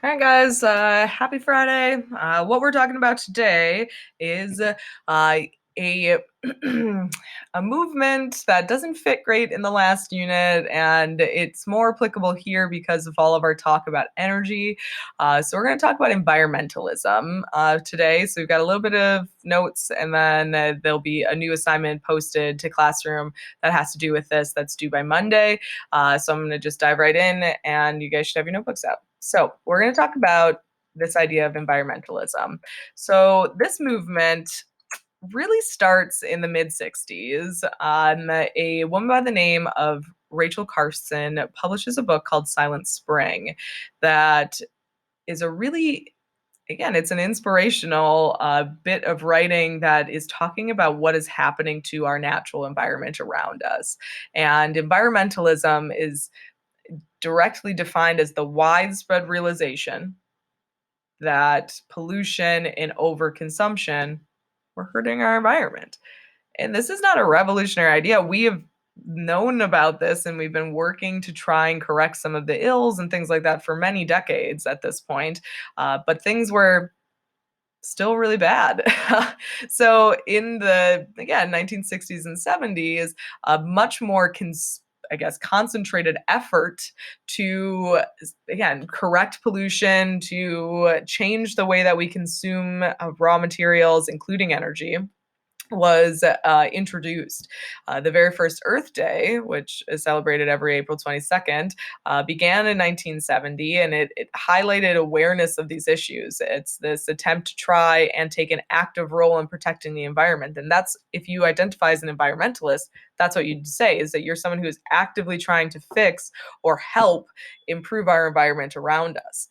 All right, guys. Happy Friday. What we're talking about today is a a movement that doesn't fit great in the last unit, and it's more applicable here because of all of our talk about energy. So we're going to talk about environmentalism today. So we've got a little bit of notes, and then there'll be a new assignment posted to Classroom that has to do with this. That's due by Monday. So I'm going to just dive right in, and you guys should have your notebooks out. So we're going to talk about this idea of environmentalism. So this movement really starts in the mid 60s. A woman by the name of Rachel Carson publishes a book called Silent Spring that is a really, again, it's an inspirational bit of writing that is talking about what is happening to our natural environment around us. And environmentalism is directly defined as the widespread realization that pollution and overconsumption were hurting our environment. And this is not a revolutionary idea. We have known about this and we've been working to try and correct some of the ills and things like that for many decades at this point. But things were still really bad. So in the, again, 1960s and 70s, a much more concentrated effort to, again, correct pollution, to change the way that we consume raw materials, including energy, was introduced. The very first Earth Day, which is celebrated every April 22nd, began in 1970, and it highlighted awareness of these issues. It's this attempt to try and take an active role in protecting the environment. And that's, if you identify as an environmentalist, that's what you'd say, is that you're someone who is actively trying to fix or help improve our environment around us.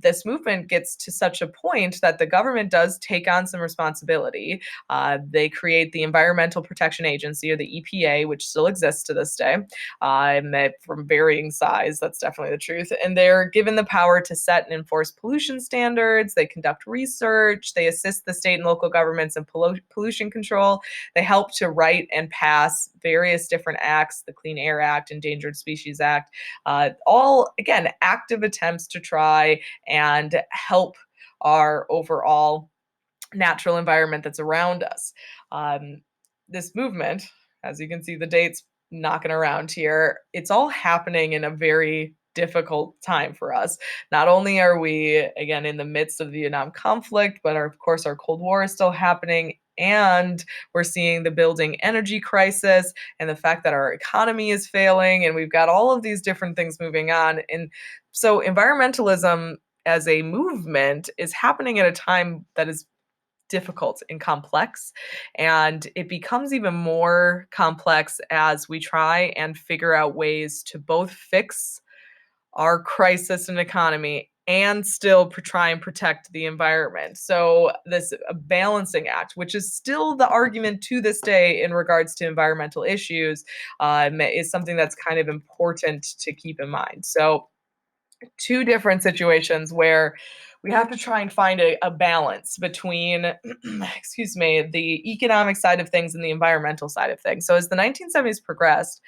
This movement gets to such a point that the government does take on some responsibility. They create the Environmental Protection Agency, or the EPA, which still exists to this day, from varying size. That's definitely the truth. And they're given the power to set and enforce pollution standards. They conduct research. They assist the state and local governments in pollution control. They help to write and pass various different acts, the Clean Air Act, Endangered Species Act, all, again, active attempts to try and help our overall natural environment that's around us. This movement, as you can see the dates knocking around here, it's all happening in a very difficult time for us. Not only are we, again, in the midst of the Vietnam conflict, but of course our Cold War is still happening, and we're seeing the building energy crisis and the fact that our economy is failing, and we've got all of these different things moving on. And so environmentalism as a movement is happening at a time that is difficult and complex. And it becomes even more complex as we try and figure out ways to both fix our crisis and economy and still try and protect the environment. So this balancing act, which is still the argument to this day in regards to environmental issues, is something that's kind of important to keep in mind. So two different situations where we have to try and find a balance between, excuse me, the economic side of things and the environmental side of things. So as the 1970s progressed,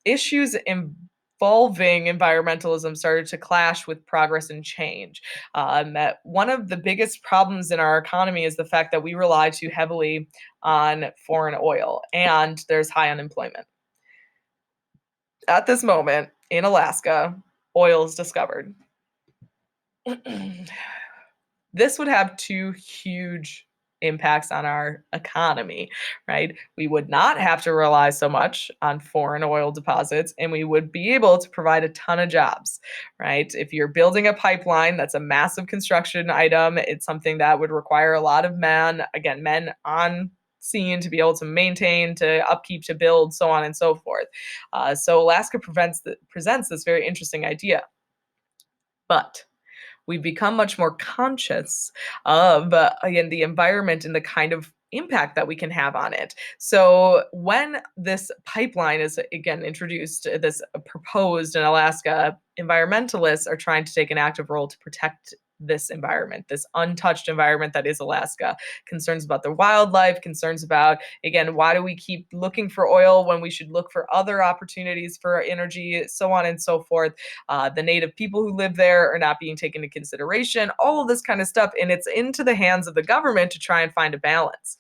issues involving environmentalism started to clash with progress and change. One of the biggest problems in our economy is the fact that we rely too heavily on foreign oil, and there's high unemployment. At this moment in Alaska, oil is discovered. This would have two huge impacts on our economy, right? We would not have to rely so much on foreign oil deposits, and we would be able to provide a ton of jobs, right? If you're building a pipeline, that's a massive construction item. It's something that would require a lot of men, again, men on scene to be able to maintain, to upkeep, to build, so on and so forth. So Alaska presents this very interesting idea. But we've become much more conscious of, again, the environment and the kind of impact that we can have on it. So when this pipeline is, again, introduced, this proposed in Alaska, environmentalists are trying to take an active role to protect this environment, this untouched environment that is Alaska. Concerns about the wildlife, concerns about, again, why do we keep looking for oil when we should look for other opportunities for energy, so on and so forth. The native people who live there are not being taken into consideration, all of this kind of stuff. And it's into the hands of the government to try and find a balance.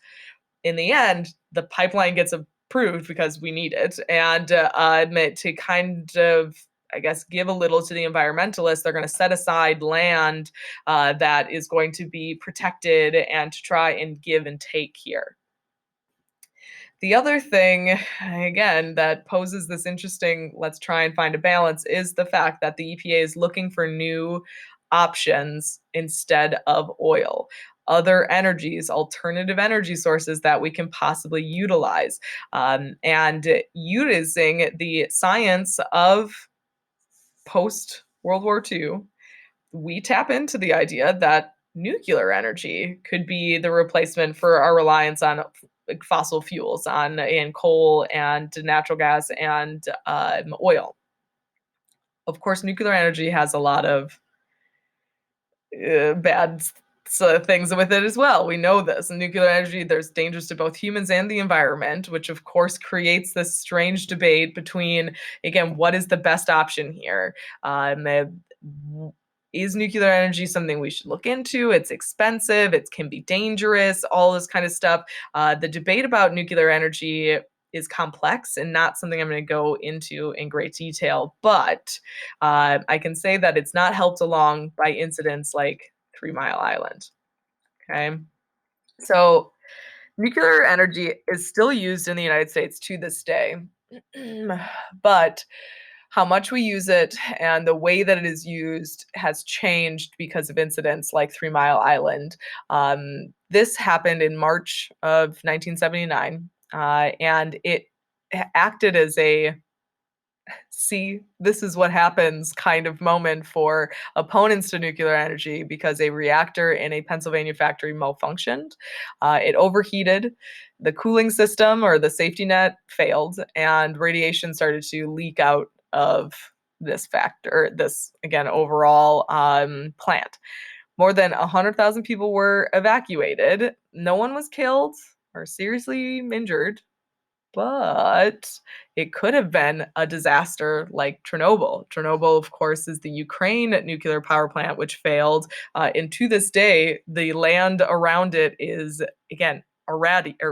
In the end, the pipeline gets approved because we need it. And to kind of, I guess, give a little to the environmentalists, they're going to set aside land that is going to be protected and to try and give and take here. The other thing, again, that poses this interesting, let's try and find a balance, is the fact that the EPA is looking for new options instead of oil, other energies, alternative energy sources that we can possibly utilize. And using the science of post World War II, we tap into the idea that nuclear energy could be the replacement for our reliance on fossil fuels, on and coal and natural gas and oil. Of course, nuclear energy has a lot of bad things with it as well. We know this. In nuclear energy, there's dangers to both humans and the environment, which of course creates this strange debate between, again, what is the best option here? Is nuclear energy something we should look into? It's expensive, it can be dangerous, all this kind of stuff. The debate about nuclear energy is complex and not something I'm going to go into in great detail, but I can say that it's not helped along by incidents like 3 Mile Island. Okay. So nuclear energy is still used in the United States to this day, but how much we use it and the way that it is used has changed because of incidents like 3 Mile Island. This happened in March of 1979, and it acted as a see, this is what happens kind of moment for opponents to nuclear energy because a reactor in a Pennsylvania factory malfunctioned. It overheated, the cooling system or the safety net failed, and radiation started to leak out of this factor, this, again, overall plant. More than 100,000 people were evacuated. No one was killed or seriously injured, but it could have been a disaster like Chernobyl. Chernobyl, of course, is the Ukraine nuclear power plant, which failed. And to this day, the land around it is, again, irradiated,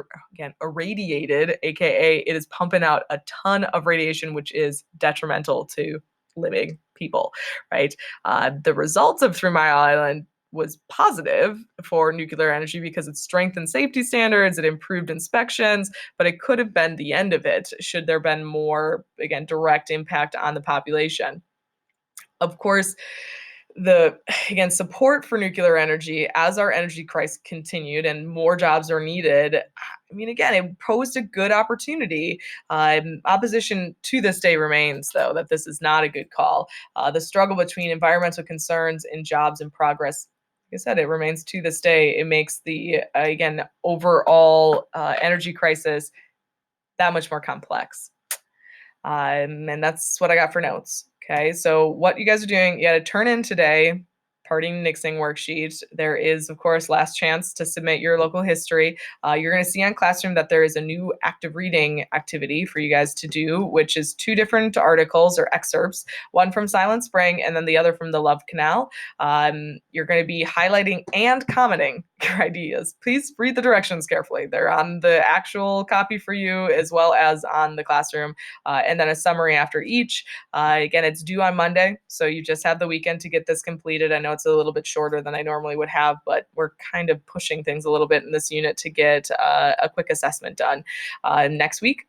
aka it is pumping out a ton of radiation, which is detrimental to living people, right? The results of 3 Mile Island was positive for nuclear energy because it strengthened safety standards, it improved inspections, but it could have been the end of it should there been more, again, direct impact on the population. Of course, the, again, support for nuclear energy as our energy crisis continued and more jobs are needed. I mean, again, it posed a good opportunity. Opposition to this day remains, though, that this is not a good call. The struggle between environmental concerns and jobs and progress, like I said, it remains to this day. It makes the, again, overall energy crisis that much more complex. And that's what I got for notes. Okay, so what you guys are doing, you got to turn in today, parting nixing worksheet. There is, of course, last chance to submit your local history. You're going to see on Classroom that there is a new active reading activity for you guys to do, which is 2 different articles or excerpts, one from Silent Spring and then the other from the Love Canal. You're going to be highlighting and commenting your ideas. Please read the directions carefully. They're on the actual copy for you as well as on the Classroom, and then a summary after each. Again, it's due on Monday, so you just have the weekend to get this completed. I know it's a little bit shorter than I normally would have, but we're kind of pushing things a little bit in this unit to get a quick assessment done. Next week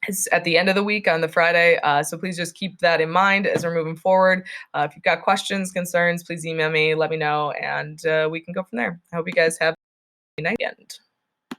is at the end of the week on the Friday, so please just keep that in mind as we're moving forward. If you've got questions, concerns, please email me, let me know, and we can go from there. I hope you guys have a nice weekend.